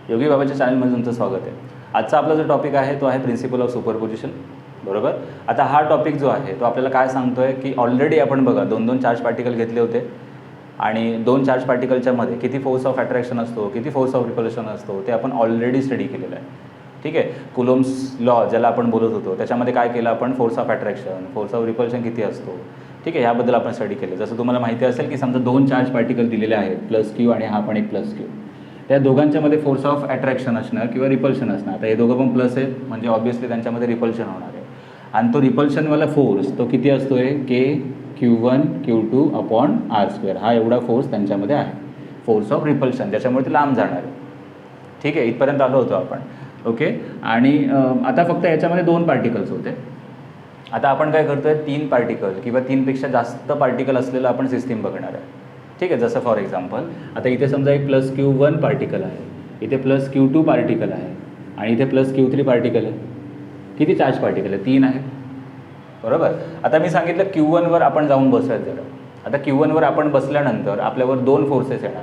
योगी बाबाच्या चॅनलमध्ये तुमचं स्वागत आहे. आजचा आपला जो टॉपिक आहे तो आहे प्रिन्सिपल ऑफ सुपरपोजिशन. बरोबर. आता हा टॉपिक जो आहे तो आपल्याला काय सांगतो आहे की ऑलरेडी आपण बघा 2 चार्ज पार्टिकल घेतले होते आणि 2 चार्ज पार्टिकलच्या मध्ये किती फोर्स ऑफ अट्रॅक्शन असतो, किती फोर्स ऑफ रिपल्शन असतो ते आपण ऑलरेडी स्टडी केलेलं आहे. ठीक आहे. कुलोम्स लॉ ज्याला आपण बोलत होतो त्याच्यामध्ये काय केलं आपण, force of attraction, force of repulsion किती असतो, ठीक आहे, याबद्दल आपण स्टडी केलं. जसं तुम्हाला माहिती असेल की समजा 2 चार्ज पार्टिकल दिलेले आहेत, प्लस क्यू आणि हा पण एक प्लस क्यू. त्या दोघांच्यामध्ये फोर्स ऑफ अट्रॅक्शन असणार किंवा रिपल्शन असणार. आता हे दोघं पण प्लस आहेत म्हणजे ऑब्व्हियसली त्यांच्यामध्ये रिपल्शन होणार आहे. आणि तो रिपल्शनवाला फोर्स तो किती असतो आहे, के Q1 Q2 अपॉन R². हा एवढा फोर्स त्यांच्यामध्ये आहे, फोर्स ऑफ रिपल्शन, ज्याच्यामुळे ते लांब जाणार आहे. ठीक आहे, इथपर्यंत आलो होतो आपण. ओके. आणि आता फक्त याच्यामध्ये 2 पार्टिकल्स होते. आता आपण काय करतो आहे, 3 पार्टिकल किंवा 3पेक्षा जास्त पार्टिकल असलेलं आपण सिस्टीम बघणार आहे. ठीक आहे. जसं फॉर एक्झाम्पल आता इथे समजा एक प्लस Q1 पार्टिकल आहे, इथे प्लस Q2 पार्टिकल आहे आणि इथे प्लस Q3 पार्टिकल आहे. किती चार्ज पार्टिकल आहे, 3 आहे. बरोबर. आता मी सांगितलं Q1वर आपण जाऊन बसूयात जरा. आता Q1वर आपण बसल्यानंतर आपल्यावर 2 फोर्सेस येणार.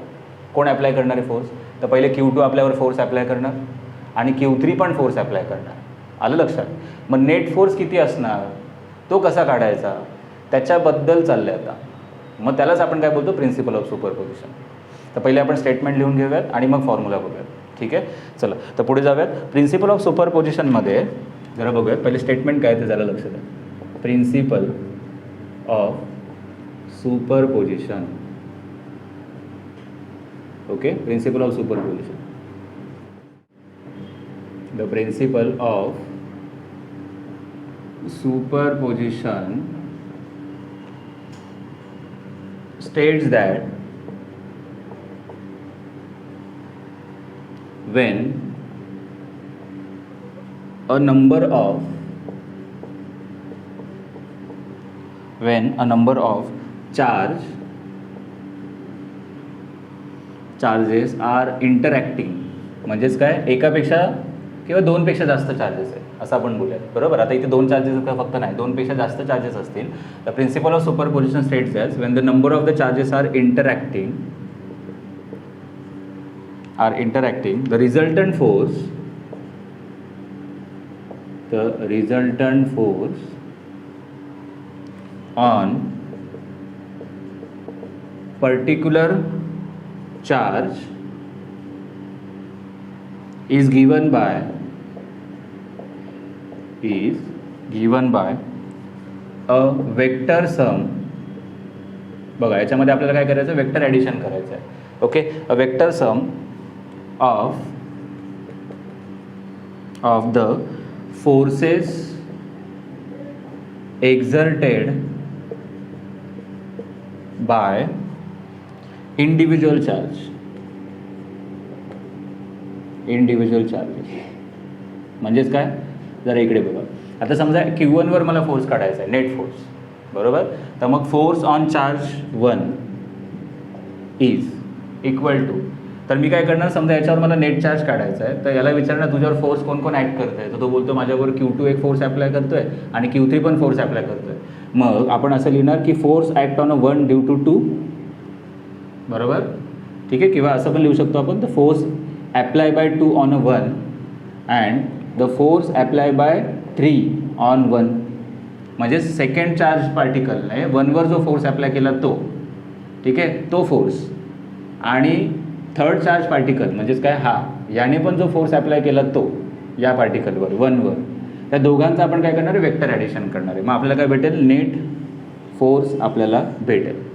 कोण अप्लाय करणारे फोर्स, तर पहिले Q2 आपल्यावर फोर्स अप्लाय करणार आणि Q3 पण फोर्स अप्लाय करणार. आलं लक्षात. मग नेट फोर्स किती असणार, तो कसा काढायचा त्याच्याबद्दल चाललं आहे आता. मग त्यालाच आपण काय बोलतो, प्रिन्सिपल ऑफ सुपरपोजिशन. तर पहिले आपण स्टेटमेंट लिहून घेऊयात आणि मग फॉर्म्युला बघूयात. ठीक आहे. चला तर पुढे जाऊयात. प्रिन्सिपल ऑफ सुपरपोजिशनमध्ये जरा बघूयात पहिले स्टेटमेंट काय ते जरा लक्ष द्या. Principle of superposition. Okay. Principle of superposition. The principle of superposition states that when a number of charges are interacting, म्हणजेच काय, एकापेक्षा किंवा 2पेक्षा जास्त चार्जेस आहे असं आपण बोलूयात. बरोबर. आता इथे 2 चार्जेस का फक्त नाही, 2पेक्षा जास्त चार्जेस असतील तर principle of superposition states as when the number of the charges are interacting the resultant force on particular charge is given by a vector sum. बघा याच्यामध्ये आपल्याला काय करायचं, वेक्टर ॲडिशन करायचं आहे. Okay. A vector sum of the forces exerted by individual charges. म्हणजेच काय, जरा इकडे बघा. आता समजा Q1वर मला फोर्स काढायचा आहे, नेट फोर्स. बरोबर. तर मग force on charge 1 is equal to, तर मी काय करणार, समजा याच्यावर मला नेट चार्ज काढायचा आहे तर याला विचारणार तुझ्यावर फोर्स कोण कोण ॲक्ट करत आहे. तर तो बोलतो माझ्यावर Q2 एक फोर्स अप्लाय करतो आहे आणि Q3 पण फोर्स अप्लाय करतो आहे. मग आपण असं लिहिणार की force act on a 1 due to 2. बरोबर. ठीक आहे. किंवा असं पण लिहू शकतो आपण, the force apply by 2 on a 1 and the force apply by 3 on 1. म्हणजे सेकंड चार्ज पार्टिकलने 1वर जो फोर्स अप्लाय केला तो, ठीक आहे, तो फोर्स, आणि थर्ड चार्ज पार्टिकल म्हणजेच काय, हा, याने पण जो फोर्स अप्लाय केला तो या पार्टिकलवर 1वर, त्या दोघांचं आपण काय करणार आहे, वेक्टर ॲडिशन करणार आहे. मग आपल्याला काय भेटेल, नेट फोर्स आपल्याला भेटेल.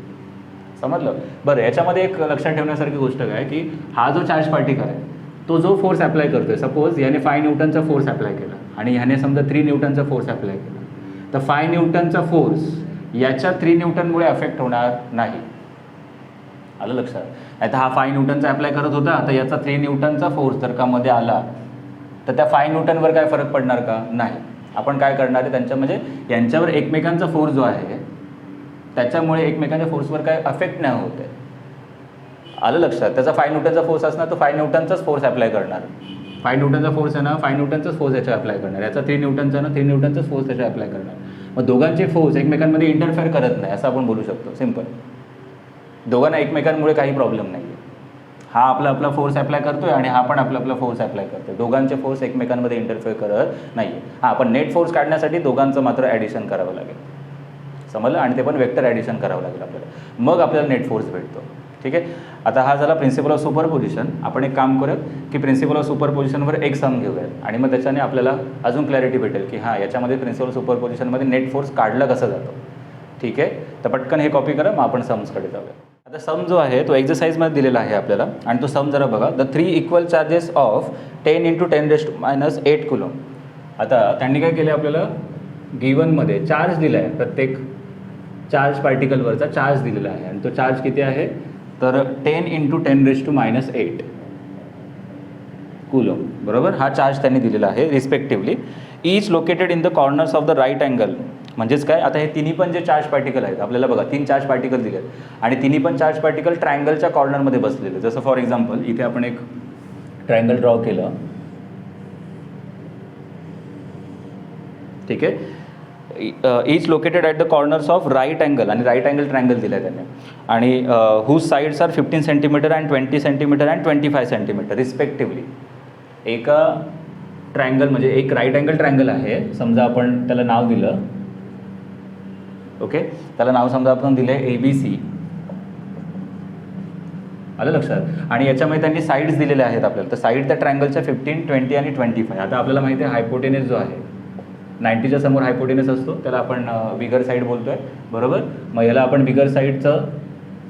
समजलं. बरं. याच्यामध्ये एक लक्षात ठेवण्यासारखी गोष्ट काय की हा जो चार्ज पार्टिकल आहे तो जो फोर्स अप्लाय करतोय, सपोज याने 5 न्यूटनचा फोर्स अप्लाय केला आणि ह्याने समजा 3 न्यूटनचा फोर्स अप्लाय केला, तर 5 न्यूटनचा फोर्स याच्या 3 न्यूटनमुळे अफेक्ट होणार नाही. आलं लक्षात. आता हा 5 न्यूटनचा अप्लाय करत होता, आता याचा 3 न्यूटनचा फोर्स जर का मध्ये आला तर त्या 5 न्यूटनवर काय फरक पडणार का, नाही. आपण काय करणार आहे, त्यांच्या म्हणजे यांच्यावर एकमेकांचा फोर्स जो आहे त्याच्यामुळे एकमेकांच्या फोर्सवर काय अफेक्ट नाही होत आहे. आलं लक्षात. त्याचा 5 न्यूटनचा फोर्स असणार तो 5 न्यूटनचाच फोर्स अप्लाय करणार. 5 न्यूटनचा फोर्स आहे ना, 5 न्यूटनचाच फोर्स याच्या अप्लाय करणार. याचा 3 न्यूटनचा ना, 3 न्यूटनचाच फोर्स त्याच्या अप्लाय करणार. मग दोघांचे फोर्स एकमेकांमध्ये इंटरफेअर करत नाही असं आपण बोलू शकतो. सिम्पल. दोघांना एकमेकांमुळे काही प्रॉब्लेम नाही आहे. हा आपला फोर्स अप्लाय करतोय आणि हा पण आपला फोर्स अप्लाय करतोय. दोघांचे फोर्स एकमेकांमध्ये इंटरफेअर करत नाही. हां, पण नेट फोर्स काढण्यासाठी दोघांचं मात्र ॲडिशन करावं लागेल. समजलं? आणि ते पण वेक्टर ॲडिशन करावं लागेल आपल्याला, मग आपल्याला नेट फोर्स भेटतो. ठीक आहे. आता हा झाला प्रिन्सिपल ऑफ सुपरपोजिशन. आपण एक काम करूयात की प्रिन्सिपल ऑफ सुपरपोजिशनवर एक सम घेऊयात आणि मग त्याच्याने आपल्याला अजून क्लॅरिटी भेटेल की हां, याच्यामध्ये प्रिन्सिपल ऑफ सुपरपोजिशनमध्ये नेट फोर्स काढला कसं जातो. ठीक आहे. तर पटकन हे कॉपी करा, मग आपण सम्सकडे जाऊया. आता सम जो आहे तो एक्झरसाइजमध्ये दिलेला आहे आपल्याला आणि तो सम जरा बघा. The 3 equal charges of 10 × 10⁻⁸ Coulomb. आता त्यांनी काय केलं, आपल्याला गिवनमध्ये चार्ज दिला आहे, प्रत्येक चार्ज पार्टिकलवरचा चार्ज दिलेला आहे आणि तो चार्ज किती आहे तर 10 × 10⁻⁸ कुलॉम. बरोबर, हा चार्ज त्यांनी दिलेला आहे respectively. Each located in the corners of the right angle. म्हणजेच काय, आता हे तिन्ही पण जे चार्ज पार्टिकल आहेत आपल्याला बघा, 3 चार्ज पार्टिकल दिले आहेत आणि तिन्ही पण चार्ज पार्टिकल ट्रायंगलच्या कॉर्नरमध्ये बसलेले. जसं फॉर एक्झाम्पल इथे आपण एक ट्रायंगल ड्रॉ केलं. ठीक आहे. Each located at the corners of right angle, आणि राईट अँगल ट्रायंगल दिला आहे त्याने, आणि whose sides are 15 centimeter and 20 centimeter and 25 centimeter respectively. एका ट्रायंगल म्हणजे एक राईट अँगल ट्रायंगल आहे, समजा आपण त्याला नाव दिलं. ओके, त्याला नाव समजा आपण दिलं आहे ABC. आलं लक्षात? आणि याच्यामध्ये त्यांनी साईड्स दिलेल्या आहेत आपल्याला. तर साईड त्या ट्रायंगलच्या 15, 20 आणि 25. आता आपल्याला माहिती आहे हायपोटेनस जो आहे 90च्या समोर हायपोटेनस असतो, त्याला आपण बिगर साईड बोलतो आहे. बरोबर, मग याला आपण बिगर साईडचं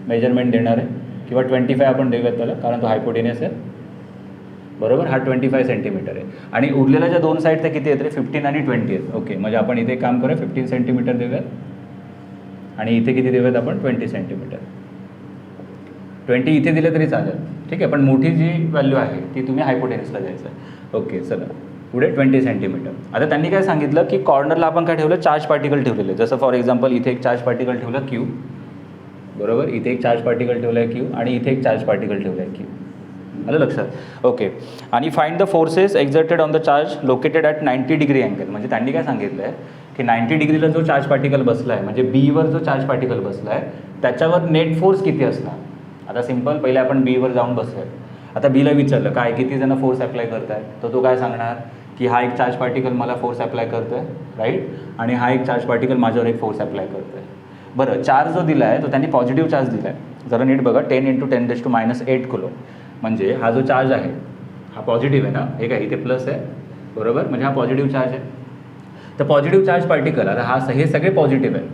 मेजरमेंट देणार आहे किंवा 25 आपण देऊयात त्याला, कारण तो हायपोटेनस आहे. बरोबर, हा 25 सेंटीमीटर आहे आणि उरलेल्या ज्या 2 साईड त्या किती आहेत रे, 15 आणि 20 आहेत. ओके, म्हणजे आपण इथे काम करूया, 15 सेंटीमीटर देऊयात आणि इथे किती देऊयात आपण, 20 सेंटीमीटर. 20 इथे दिलं तरी चालेल. ठीक आहे, पण मोठी जी व्हॅल्यू आहे ती तुम्ही हायपोटेनसला द्यायचं आहे. ओके, चला पुढे 20 सेंटीमीटर. आता त्यांनी काय सांगितलं की कॉर्नरला आपण काय ठेवलं, चार्ज पार्टिकल ठेवलेले. जसं फॉर एक्झाम्पल इथे एक चार्ज पार्टिकल ठेवला Q. बरोबर, इथे एक चार्ज पार्टिकल ठेवला आहे Q आणि इथे एक चार्ज पार्टिकल ठेवला आहे Q. आलं लक्षात? ओके, आणि find the forces exerted on the charge located at 90 degree angle. म्हणजे त्यांनी काय सांगितलं आहे की 90 डिग्रीला जो चार्ज पार्टिकल बसला आहे, म्हणजे बीवर जो चार्ज पार्टिकल बसला आहे त्याच्यावर नेट फोर्स किती असणार. आता सिम्पल, पहिले आपण बीवर जाऊन बसलो आहे. आता बीला विचारलं काय किती जण फोर्स अप्लाय करत आहे, तर तो काय सांगणार की हा एक चार्ज पार्टिकल मला फोर्स अप्लाय करतो आहे, राईट, आणि हा एक चार्ज पार्टिकल माझ्यावर एक फोर्स अप्लाय करतो आहे. बरं, चार्ज जो दिला आहे तो त्यांनी पॉझिटिव्ह चार्ज दिला आहे. जरा नीट बघा, 10 × 10⁻⁸ कुलॉम. म्हणजे हा जो चार्ज आहे हा पॉझिटिव्ह आहे ना, हे काय इथे प्लस आहे. बरोबर, म्हणजे हा पॉझिटिव्ह चार्ज आहे. तर पॉझिटिव्ह चार्ज पार्टिकल, आता हे सगळे पॉझिटिव्ह आहे.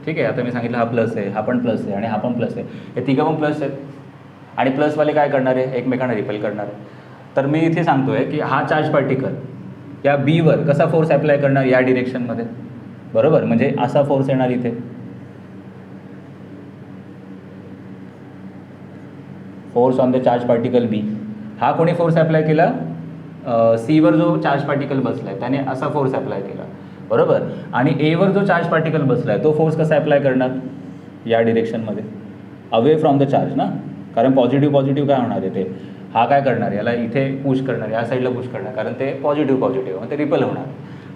ठीक आहे, आता मी सांगितलं हा प्लस आहे, हा पण प्लस आहे आणि हा पण प्लस आहे. हे तिघं पण प्लस आहेत आणि प्लसवाले काय करणार आहे, एकमेकांना रिपेल करणार आहे. तर मी इथे सांगतो आहे की हा चार्ज पार्टिकल या बीवर कसा फोर्स अप्लाय करणार, या डिरेक्शनमध्ये. बरोबर, म्हणजे असा फोर्स येणार इथे. Force on the charge particle B. हा कोणी फोर्स अप्लाय केला, सीवर जो चार्ज पार्टिकल बसला आहे त्याने असा फोर्स अप्लाय केला. बरोबर, आणि एवर जो चार्ज पार्टिकल बसला आहे तो फोर्स कसा अप्लाय करणार, या डिरेक्शनमध्ये, अवे फ्रॉम द चार्ज ना, कारण पॉझिटिव्ह काय होणार आहे ते, हा काय करणार, याला इथे पुश करणार, या साईडला पुश करणार, कारण ते पॉझिटिव्ह मग ते रिपल होणार.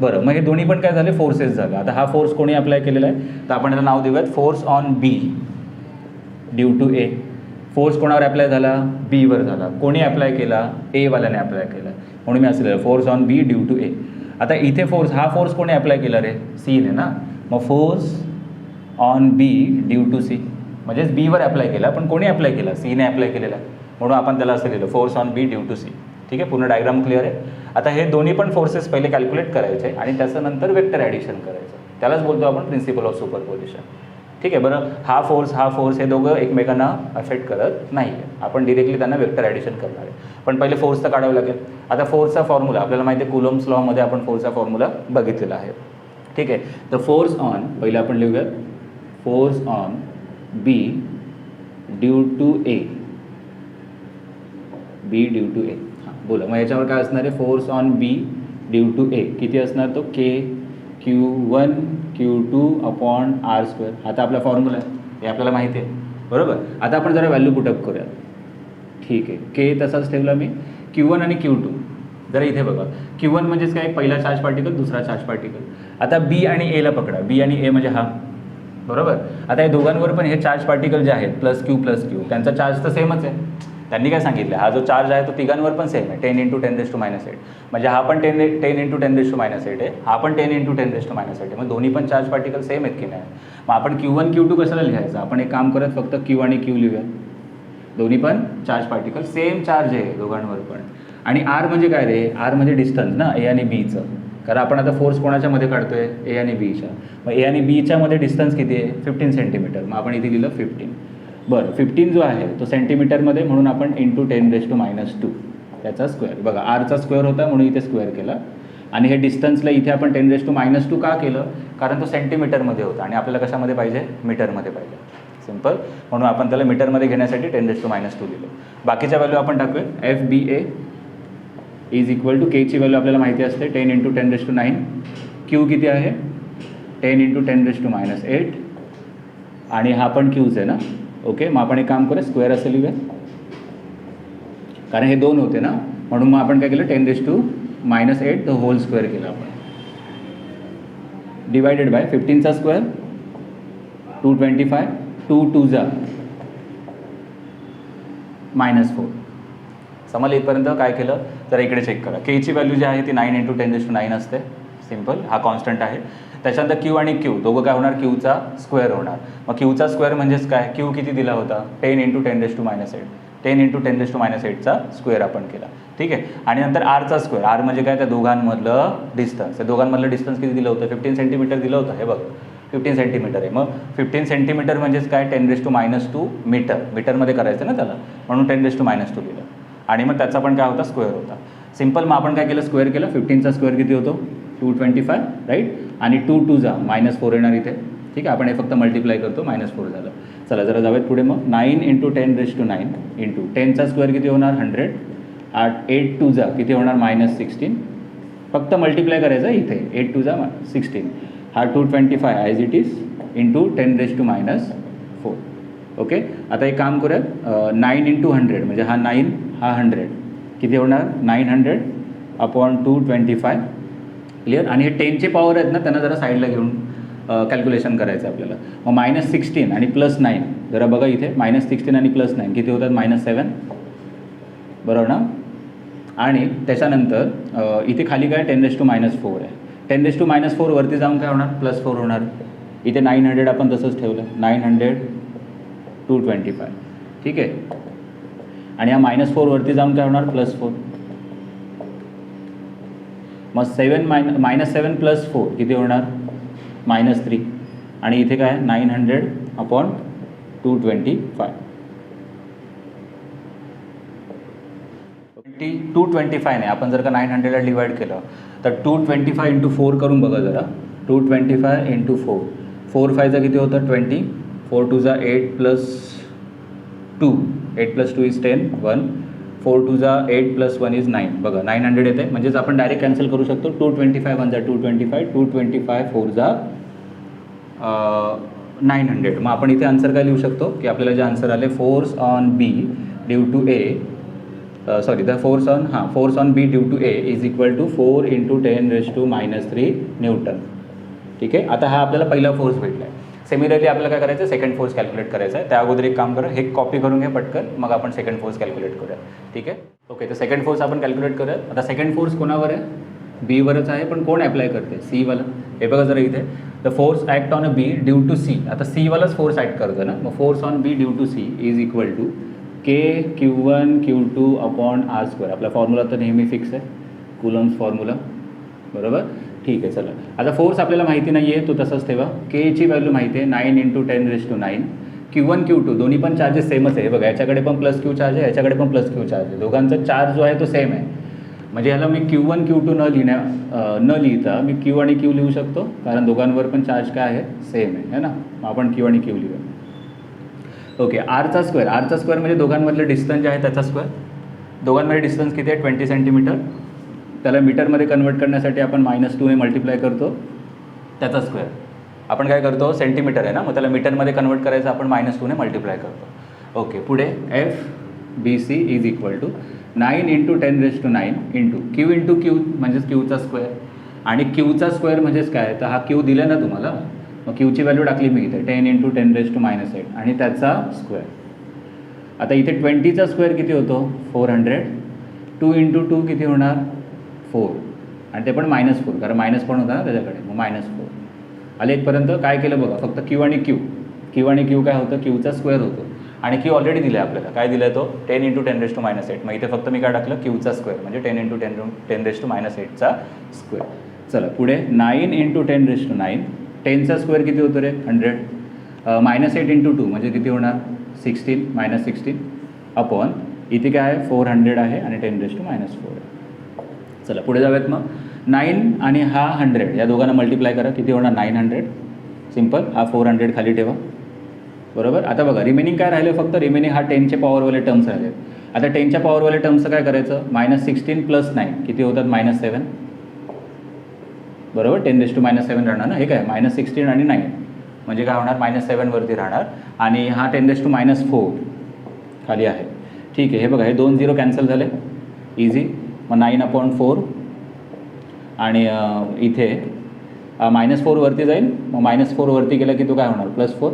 बरं, मग हे दोन्ही पण काय झाले, फोर्सेस झाले. आता हा फोर्स कोणी अप्लाय केलेला आहे, तर आपण याला नाव देऊयात force on B due to A. Force कोणावर अप्लाय झाला, बीवर झाला. कोणी अप्लाय केला, एवाल्याने अप्लाय केला, म्हणून मी असं लिहिलं force on B due to A. आता इथे हा फोर्स कोणी अप्लाय केला रे, सीने ना, मग force on B due to C, म्हणजेच बीवर अप्लाय केला, पण कोणी अप्लाय केला, सीने अप्लाय केलेला, म्हणून आपण त्याला असं लिहिलं force on B due to C. ठीक आहे, पूर्ण डायग्राम क्लिअर आहे. आता हे दोन्ही पण फोर्सेस पहिले कॅल्क्युलेट करायचे आणि त्याच्यानंतर वेक्टर ॲडिशन करायचं, त्यालाच बोलतो आपण प्रिन्सिपल ऑफ सुपरपोजिशन. ठीक आहे. बरं, हा फोर्स हे दोघं एकमेकांना अफेक्ट करत नाही आहे, आपण डिरेक्टली त्यांना वेक्टर ॲडिशन करणार आहे. पण पहिले फोर्स तर काढावं लागेल. आता फोर्सचा फॉर्म्युला आपल्याला माहिती आहे, कुलॉम्स लॉमध्ये आपण फोर्सचा फॉर्म्युला बघितलेला आहे. ठीक आहे, तर फोर्स ऑन पहिले आपण लिहूयात, force on B due to A, B due to A. हां, बोला मग याच्यावर काय असणार आहे, force on B due to A किती असणार, तो Q1 Q2 अपॉन R². आता आपला फॉर्म्युला आहे, हे आपल्याला माहिती आहे. बरोबर, आता आपण जरा व्हॅल्यू पुटअप करूया. ठीक आहे, K तसाच ठेवला मी. Q1 आणि Q2 जरा इथे बघा, Q1 म्हणजेच काय, पहिला चार्ज पार्टिकल, दुसरा चार्ज पार्टिकल. आता B आणि Aला पकडा, B आणि A म्हणजे हा. बरोबर, आता या दोघांवर पण हे चार्ज पार्टिकल जे आहेत प्लस Q त्यांचा चार्ज तर सेमच आहे. त्यांनी काय सांगितलं, हा जो चार्ज आहे तो तिघांवर पण सेम आहे, 10 × 10⁻⁸. म्हणजे हा पण 10 × 10⁻⁸ आहे, हा पण 10 × 10⁻⁸ आहे. मग दोन्ही पण चार्ज पार्टिकल सेम आहेत की नाही. मग आपण Q1 Q2 कशाला लिहायचं, आपण एक काम करत फक्त Q आणि Q लिहूया. दोन्ही पण चार्ज पार्टिकल सेम चार्ज आहे दोघांवर पण. आणि आर म्हणजे काय रे, आर म्हणजे डिस्टन्स ना ए आणि बीचं. कारण आपण आता फोर्स कोणाच्या मध्ये काढतोय, ए आणि बीच्या. मग ए आणि बीच्या मध्ये डिस्टन्स किती आहे, 15 सेंटीमीटर. मग आपण इथे लिहिलं 15. बरं, 15 जो आहे तो सेंटीमीटरमध्ये, म्हणून आपण × 10⁻², त्याचा स्क्वेअर. बघा आरचा स्क्वेअर होता म्हणून इथे स्क्वेअर केला. आणि हे डिस्टन्सला इथे आपण 10⁻² का केलं, कारण तो सेंटीमीटरमध्ये होता आणि आपल्याला कशामध्ये पाहिजे, मीटरमध्ये पाहिजे. सिम्पल. म्हणून आपण त्याला मीटरमध्ये घेण्यासाठी 10⁻² लिहिलं. बाकीच्या व्हॅल्यू आपण टाकूया. FBA इज इक्वल टू, केची व्हॅल्यू आपल्याला माहिती असते 10 × 10⁹. क्यू किती आहे, 10 × 10⁻⁸. आणि हा पण क्यूच आहे ना. ओके, मग आपण एक काम करूया, स्क्वेअर असं लिहूया, कारण हे 2 होते ना. म्हणून मग आपण काय केलं, 10⁻⁸ द होल स्क्वेअर केलं आपण. डिवायडेड बाय 15चा स्क्वेअर 225, 2 2 जा -4. समजलं इथपर्यंत. काय केलं तर इकडे चेक करा, केची व्हॅल्यू जी आहे ती 9 × 10⁻⁹ असते. सिम्पल, हा कॉन्स्टंट आहे. त्याच्यानंतर क्यू आणि क्यू दोघं काय होणार, क्यूचा स्क्वेअर होणार. मग क्यूचा स्क्वेअर म्हणजेच काय, क्यू किती दिला होता, 10 × 10⁻⁸. 10 × 10⁻⁸ स्क्वेअर आपण केला. ठीक आहे. आणि नंतर आरचा स्क्वेअर, आर म्हणजे काय, त्या दोघांमधलं डिस्टन्स. त्या दोघांमधलं डिस्टन्स किती दिलं होतं, 15 सेंटीमीटर दिलं होतं. हे बघ 15 सेंटीमीटर आहे. मग 15 सेंटीमीटर म्हणजेच काय, 10⁻² मीटर. मीटरमध्ये करायचं ना त्याला, म्हणून 10⁻² लिहिलं. आणि मग त्याचा पण काय होता, स्क्वेअर होता. सिम्पल. मग आपण काय केलं, स्क्वेअर केलं. 15चा स्क्वेअर किती होतो, 225, राईट. आणि 2 2 जा -4 येणार इथे. ठीक आहे, आपण हे फक्त मल्टिप्लाय करतो, -4 झालं. चला जरा जाऊयात पुढे. मग 9 × 10⁹ इंटू 10चा स्क्वेअर किती होणार, 100. 8 2 जा किती होणार, -16. फक्त मल्टिप्लाय करायचं इथे, 8 2 जा 16. हा 225 as it is into 10⁻⁴. Okay. आता एक काम करूया, 9 × 100 म्हणजे हा 9, हा 100 किती होणार, 900/225. क्लिअर. आणि हे 10चे पॉवर आहेत ना, त्यांना जरा साईडला घेऊन कॅल्क्युलेशन करायचं आपल्याला. मग -16 आणि +9, जरा बघा इथे, -16 आणि +9 किती होतात, -7. बरोबर ना. आणि त्याच्यानंतर इथे खाली काय, 10⁻⁴ आहे. 10⁻⁴ वरती जाऊन काय होणार, +4 होणार. इथे 900 आपण तसंच ठेवलं, 900/225. ठीक आहे. आणि हा -4 वरती जाऊन काय होणार, +4. मग 7 -7 +4 किती होणार, -3. आणि इथे काय, 900/225. 225 नाही, आपण जर का 900ला डिवाइड केलं तर 225 × 4 करून बघा जरा. 225 × 4, 4 5 किती होतं, 20. 4 2 जा 8 + 2, 8 + 2 इज 10, 1. 4 2 जा 8 + 1 इज 9. बघा 900 येते, म्हणजेच आपण डायरेक्ट कॅन्सल करू शकतो. 225 1 जा 225, 225 4 जा 900. मग आपण इथे आन्सर काय लिहू शकतो, की आपल्याला जे आन्सर आले, force on B due to A, force on B due to A is equal to 4 × 10⁻³ newton. ठीक आहे. आता हा आपल्याला पहिला फोर्स भेटला आहे. सिमिलरली आपल्याला काय करायचं, सेकंड फोर्स कॅल्क्युलेट करायचा आहे. त्या अगोदर एक काम करा, हे कॉपी करून घ्या पटकन, मग आपण सेकंड फोर्स कॅल्क्युलेट करूया. ठीक आहे. ओके, तर सेकंड फोर्स आपण कॅल्क्युलेट करूया. आता सेकंड फोर्स कोणावर आहे, बीवरच आहे, पण कोण अप्लाय करते, सीवाला. हे बघा जरा इथे, the force act on a B due to C. आता सीवालाच फोर्स ॲक्ट करतं ना, मग force on B due to C is equal to KQ1 Q2/r². आपला फॉर्म्युला तर नेहमी फिक्स आहे, कुलम्स फॉर्म्युला. बरोबर. ठीक आहे. चला, आता फोर्स आपल्याला माहिती नाही आहे, तो तसंच ठेवा. केची व्हॅल्यू माहिती आहे, 9 × 10⁹. Q1 Q2 दोन्ही पण चार्जेस सेमच आहे. बघा, याच्याकडे पण +Q चार्ज आहे, याच्याकडे पण +Q चार्ज आहे. दोघांचा चार्ज जो आहे तो सेम आहे. म्हणजे ह्याला मी Q1 Q2 न लिहिता मी Q आणि Q लिहू शकतो, कारण दोघांवर पण चार्ज काय आहे, सेम आहे ना. मग आपण Q आणि Q लिहूया. ओके. आरचा स्क्वेअर म्हणजे दोघांमधलं डिस्टन्स जे आहे त्याचा स्क्वेअर. दोघांमध्ये डिस्टन्स किती आहे, 20 सेंटीमीटर. त्याला मीटरमध्ये कन्वर्ट करण्यासाठी आपण -2 ने मल्टिप्लाय करतो, त्याचा स्क्वेअर. आपण काय करतो, सेंटीमीटर आहे ना, मग त्याला मीटरमध्ये कन्वर्ट करायचं, आपण -2 ने मल्टिप्लाय करतो. ओके. पुढे FBC is equal to 9 × 10⁹ into Q × Q म्हणजेच क्यूचा स्क्वेअर. आणि क्यूचा स्क्वेअर म्हणजेच काय, तर हा क्यू दिला ना तुम्हाला, मग क्यूची व्हॅल्यू टाकली मी इथे, 10 × 10⁻⁸ आणि त्याचा स्क्वेअर. आता इथे 20चा स्क्वेअर किती होतो 400, 2 × 2 किती होणार 4 आणि ते पण -4 कारण मायनस पण होता ना त्याच्याकडे, मग -4 आले इथपर्यंत. काय केलं बघा, फक्त क्यू आणि क्यू काय होतं, क्यूचा स्क्वेअर होतो आणि क्यू ऑलरेडी दिला आहे आपल्याला. काय दिला आहे तो 10 × 10⁻⁸. मग इथे फक्त मी काय टाकलं क्यूचा स्क्वेअर म्हणजे 10 × 10⁻⁸ स्क्वेअर. चला पुढे 9 × 10⁹. 10चा स्क्वेअर किती होतो रे 100. -8 × 2 म्हणजे किती होणार 16 -16 अपॉन इथे काय आहे 400 आहे आणि 10⁻⁴ आहे. चला पुढे जाऊयात. मग 9 आणि हा 100 या दोघांना मल्टिप्लाय करा, किती होणार 900. सिम्पल. हा 400 खाली ठेवा, बरोबर. आता बघा रिमेनिंग काय राहिले, फक्त रिमेनिंग हा 10च्या पॉवरवाले टर्म्स राहिले. आता 10च्या पॉवरवाले टर्म्सचं काय करायचं, -16 + 9 किती होतात -7, बरोबर. 10⁻⁷ राहणार ना, हे काय -16 आणि 9 म्हणजे काय होणार -7 वरती राहणार आणि हा 10⁻⁴ खाली आहे. ठीक आहे, हे बघा हे 2 0 कॅन्सल झाले इझी. मग 9/4 आणि इथे -4 वरती जाईल, मग -4 वरती गेला की तो काय होणार +4.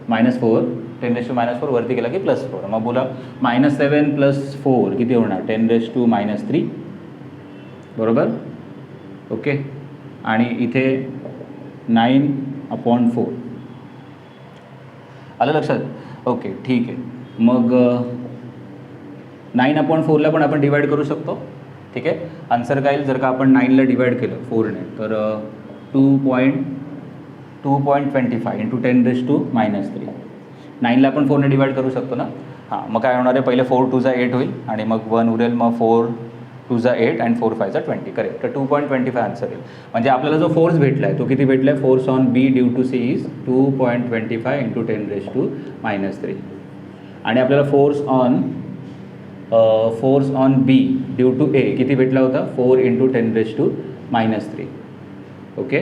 -4 10⁻⁴ वरती गेला की +4. मग बोला -7 + 4 किती होणार 10⁻³ बरोबर. ओके, आणि इथे 9/4 आलं लक्षात. ओके ठीक आहे. मग 9/4ला पण आपण डिवाईड करू शकतो. ठीक आहे, आन्सर काय येईल जर का आपण 9ला डिवाईड केलं 4ने, तर 2.25 × 10⁻³ 9ला आपण 4ने डिवाईड करू शकतो ना. हां, मग काय होणार आहे, पहिले 4 2 8 होईल आणि मग 1 उरेल, मग 4 2 8 आणि 4 5 20. करेक्ट. तर 2.25 आन्सर येईल. म्हणजे आपल्याला जो फोर्स भेटला आहे तो किती भेटला आहे, force on B due to C is 2.25 × 10⁻³ आणि आपल्याला force on B due to A किती भेटला होता 4 × 10⁻³ ओके.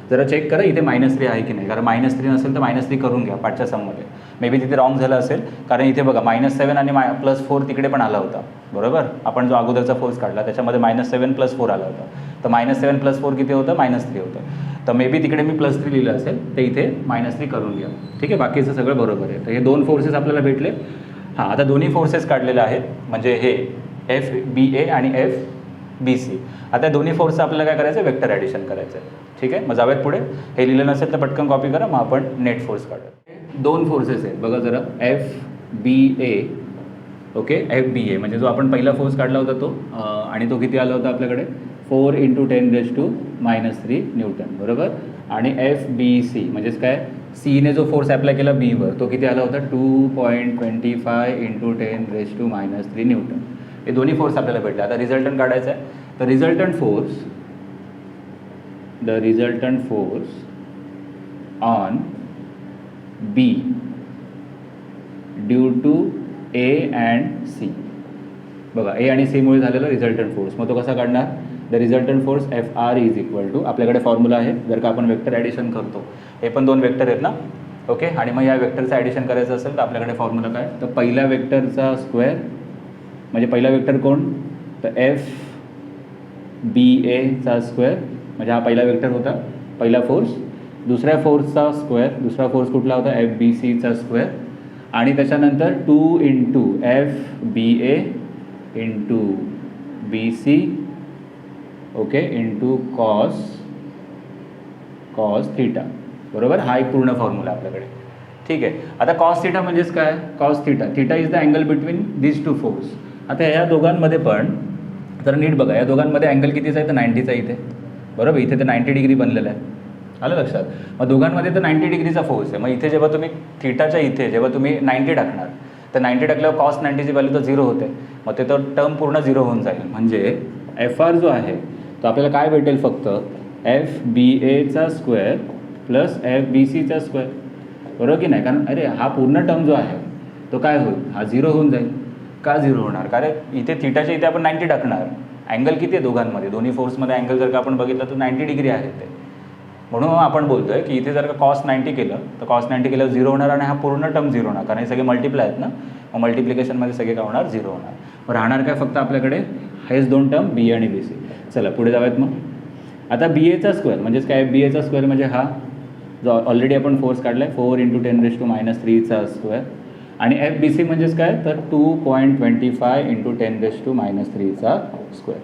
जरा चेक करा इथे -3 आहे की नाही, कारण -3 नसेल तर -3 करून घ्या पाठच्या सममध्ये. मे बी तिथे रॉंग झालं असेल, कारण इथे बघा -7 आणि +4 तिकडे पण आला होता, बरोबर. आपण जो अगोदरचा फोर्स काढला त्याच्यामध्ये -7 + 4 आला होता, तर -7 + 4 किती होतं -3 होतं. तर मे बी तिकडे मी +3 लिहिलं असेल, तर इथे -3 करून घ्या. ठीक आहे, बाकीचं सगळं बरोबर आहे. तर हे 2 फोर्सेस आपल्याला भेटले. हां, आता दोन्ही फोर्सेस काढलेले आहेत, म्हणजे हे FBA आणि FBC. आता दोन्ही फोर्सचं आपल्याला काय करायचं आहे, वेक्टर ॲडिशन करायचं आहे. ठीक आहे, मग जाऊयात पुढे. हे लिहिलं नसेल तर पटकन कॉपी करा, मग आपण नेट फोर्स काढूया. 2 फोर्सेस आहेत बघा जरा, FBA ओके. FBA म्हणजे जो आपण पहिला फोर्स काढला होता तो, आणि तो किती आला होता आपल्याकडे 4 × 10⁻³ न्यूटन, बरोबर. आणि FBC म्हणजेच काय, सीने जो फोर्स अप्लाय केला बीवर तो किती आला होता 2.25 × 10⁻³ न्यूटन. हे दोन्ही फोर्स आपल्याला भेटले. आता रिझल्टंट काढायचं आहे. तर resultant force on B due to A and C. बघा ए आणि सीमुळे झालेला रिझल्टंट फोर्स. मग तो कसा काढणार, द रिझल्टंट फोर्स FR = आपल्याकडे फॉर्म्युला आहे जर का आपण वेक्टर ॲडिशन करतो, हे पण 2 वेक्टर आहेत ना. ओके, आणि मग या वेक्टरचं ॲडिशन करायचं असेल तर आपल्याकडे फॉर्म्युला काय, तर पहिल्या वेक्टरचा स्क्वेअर म्हणजे पहिला वेक्टर कोण, तर FBA स्क्वेअर म्हणजे हा पहिला वेक्टर होता, पहिला फोर्स. दुसऱ्या फोर्सचा स्क्वेअर, दुसरा फोर्स कुठला होता FBC स्क्वेअर, आणि त्याच्यानंतर 2 × FBA × BC okay into cos theta, बरोबर. हा एक पूर्ण फॉर्म्युला आपल्याकडे. ठीक आहे, आता कॉस थीटा म्हणजेच काय, cos theta is the angle between these 2 force. आता या दोघांमध्ये पण जर नीट बघा, या दोघांमध्ये अँगल कितीचा आहे तर 90चा इथे, बरोबर. इथे तर 90 डिग्री बनलेला आहे, आलं लक्षात. मग दोघांमध्ये तर 90 डिग्रीचा फोर्स आहे. मग इथे जेव्हा तुम्ही थीटाच्या इथे जेव्हा तुम्ही 90 टाकणार, तर 90 टाकल्यावर कॉस 90ची व्हॅल्यू तर 0 होते, मग ते तर टर्म पूर्ण 0 होऊन जाईल. म्हणजे FR जो आहे तो आपल्याला काय भेटेल, फक्त FBA स्क्वेअर + FBC स्क्वेअर, बरोबर की नाही. कारण अरे हा पूर्ण टर्म जो आहे तो काय होईल, हा 0 होऊन जाईल. का 0 होणार, कारण इथे थीटाच्या इथे आपण 90 टाकणार. अँगल किती आहे दोघांमध्ये, दोन्ही फोर्समध्ये अँगल जर का आपण बघितलं तर 90 डिग्री आहे ते. म्हणून आपण बोलतो आहे की इथे जर का कॉस 90 केलं तर कॉस 90 केल्यावर 0 होणार आणि हा पूर्ण टर्म 0 होणार, कारण हे सगळे मल्टिप्लाय आहेत ना. मग मल्टिप्लिकेशनमध्ये सगळे काय होणार 0 होणार. मग राहणार काय फक्त आपल्याकडे हेच 2 टर्म BA आणि BC. चला पुढे जाऊयात. मग आता BA स्क्वेअर म्हणजेच काय, BA स्क्वेअर म्हणजे हा जो ऑलरेडी आपण फोर्स काढला आहे 4 × 10⁻³ स्क्वेअर आणि FBC म्हणजेच काय तर 2.25 इंटू 10⁻³ स्क्वेअर.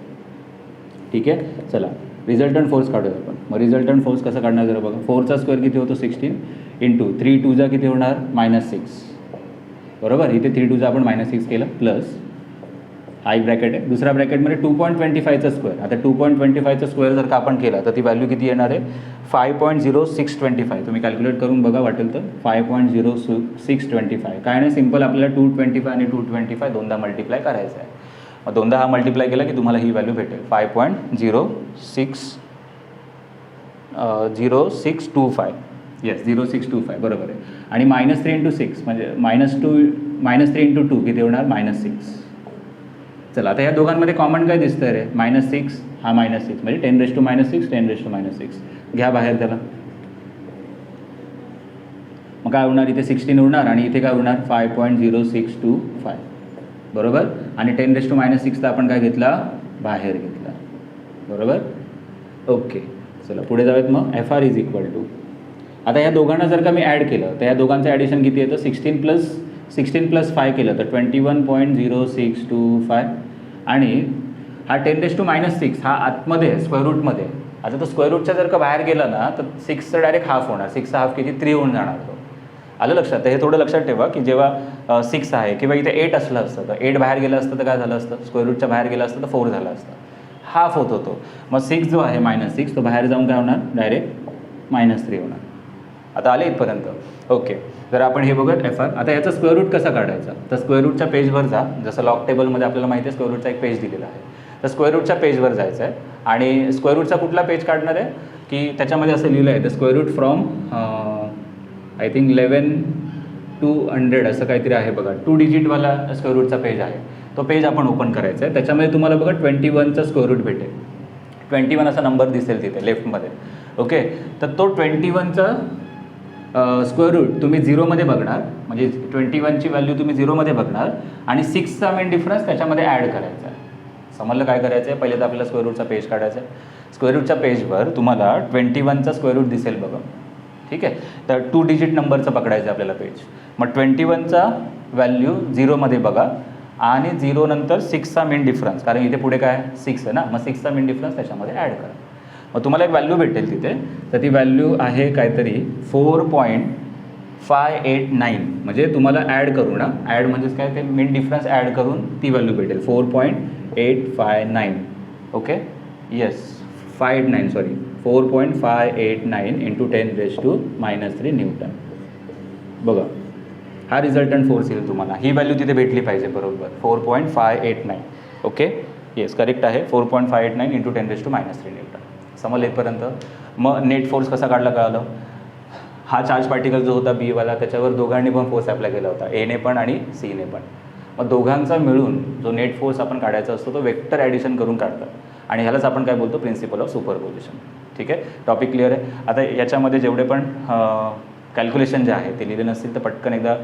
ठीक आहे. चला रिझल्टंट फोर्स काढूया आपण. मग रिझल्टंट फोर्स कसं काढणार जरा बघा. 4चा स्क्वेअर किती होतो 16 इंटू 3 2 किती होणार -6. बरोबर. इथे 3 2 आपण -6 केलं प्लस हा एक ब्रॅकेट आहे. दुसऱ्या ब्रॅकेटमध्ये 2.25चा स्क्वेअर. आता 2.25चा स्क्वेअर जर का आपण केला तर ती व्हॅल्यू किती येणार आहे 5.0625. तुम्ही कॅल्क्युलेट करून बघा वाटेल तर 5.0625. काय नाही सिम्पल आपल्याला 225 आणि 225 दोनदा मल्टिप्लाय करायचं आहे. मग दोनदा हा मल्टिप्लाय केला की तुम्हाला ही व्हॅल्यू भेटेल 5.0625. येस 0625 बरोबर आहे. आणि -3 इंटू 6 म्हणजे -3 इंटू 2 किती होणार -6. चला आता या दोघांमध्ये कॉमन काय दिसतं रे -6 हा -6 म्हणजे 10⁻⁶ 10⁻⁶ घ्या बाहेर त्याला. मग काय होणार इथे 16 उरणार आणि इथे काय होणार 5.0625 बरोबर. आणि 10⁻⁶ ला आपण काय घेतला बाहेर घेतला बरोबर. ओके चला पुढे जाऊयात. मग FR इज इक्वल टू आता या दोघांना जर का मी ॲड केलं तर या दोघांचं ॲडिशन किती येतं 16 प्लस 5 केलं तर 21.0625 आणि हा 10⁻⁶ हा आतमध्ये स्क्वेअर रूटमध्ये. आता तो स्क्वेअर रूटच्या जर का बाहेर गेला ना तर 6चं डायरेक्ट हाफ होणार. 6चा हाफ किती 3 होऊन जाणार तो. आलं लक्षात. हे थोडं लक्षात ठेवा की जेव्हा 6 आहे किंवा इथे 8 असलं असतं तर 8 बाहेर गेलं असतं तर काय झालं असतं स्क्वेअर रूटच्या बाहेर गेलं असतं तर 4 झालं असतं. हाफ होत होतो. मग 6 जो आहे -6 तो बाहेर जाऊन काय होणार डायरेक्ट -3 होणार. आता आले इथपर्यंत. ओके तर आपण हे बघूयात FR. आता याचा स्क्वेअर रूट कसा काढायचा तर स्क्वेअर रूटच्या पेजवर जा. जसं लॉग टेबलमध्ये आपल्याला माहिती आहे स्क्वेअर रूटचा एक पेज दिलेला आहे. तर स्क्वेअर रूटच्या पेजवर जायचं आहे आणि स्क्वेअर रूटचा कुठला पेज काढणार आहे की त्याच्यामध्ये असं लिहिलं आहे the square root from I think 11 to 100 असं काहीतरी आहे बघा. 2 डिजिटवाला स्क्वेअर रूटचा पेज आहे. तो पेज आपण ओपन करायचा आहे. त्याच्यामध्ये तुम्हाला बघा 21चा स्क्वेअर रूट भेटेल. 21 असा नंबर दिसेल तिथे लेफ्टमध्ये. ओके तर तो 21चा स्क्वेअर रूट तुम्ही 0मध्ये बघणार म्हणजे 21ची व्हॅल्यू तुम्ही 0मध्ये बघणार आणि 6चा मेन डिफरन्स त्याच्यामध्ये ॲड करायचा आहे. समजलं काय करायचं आहे. पहिले तर आपल्याला स्क्वेअर रूटचा पेज काढायचा आहे. स्क्वेअर रूटच्या पेजवर तुम्हाला 21चा स्क्वेअर रूट दिसेल बघा. ठीक आहे. तर 2 डिजिट नंबरचं पकडायचं आहे आपल्याला पेज. मग 21चा व्हॅल्यू 0मध्ये बघा आणि 0 नंतर 6चा मेन डिफरन्स कारण इथे पुढे काय 6 आहे ना मग 6चा मेन डिफरन्स त्याच्यामध्ये ॲड करा. मग तुम्हाला एक व्हॅल्यू भेटेल तिथे. तर ती व्हॅल्यू आहे काहीतरी 4.589 म्हणजे तुम्हाला ॲड करू ना ॲड म्हणजेच काय ते मेन डिफरन्स ॲड करून ती व्हॅल्यू भेटेल 4.859. Okay yes 589 sorry 4.589 into 10⁻³ Newton. बघा हा रिझल्टंट फोर्स येईल तुम्हाला. ही व्हॅल्यू तिथे भेटली पाहिजे बरोबर 4.589. ओके येस करेक्ट आहे 4.589 इंटू 10⁻³ न्यूटन. समजलं इथपर्यंत. मग नेट फोर्स कसा काढला कळालं. हा चार्ज पार्टिकल जो होता बीवाला त्याच्यावर दोघांनी पण फोर्स अप्लाय केला होता एने पण आणि सीने पण. मग दोघांचा मिळून जो नेट फोर्स आपण काढायचा असतो तो वेक्टर ॲडिशन करून काढतात आणि ह्यालाच आपण काय बोलतो प्रिन्सिपल ऑफ सुपरपोजिशन. ठीक आहे टॉपिक क्लिअर आहे. आता याच्यामध्ये जेवढे पण कॅल्क्युलेशन जे आहे ते लिहिले नसतील तर पटकन एकदा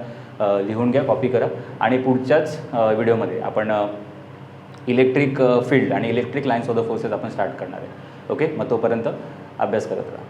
लिहून घ्या कॉपी करा आणि पुढच्याच व्हिडिओमध्ये आपण इलेक्ट्रिक फील्ड आणि electric lines of the forces आपण स्टार्ट करणार आहे. ओके मग तोपर्यंत अभ्यास करत राहा.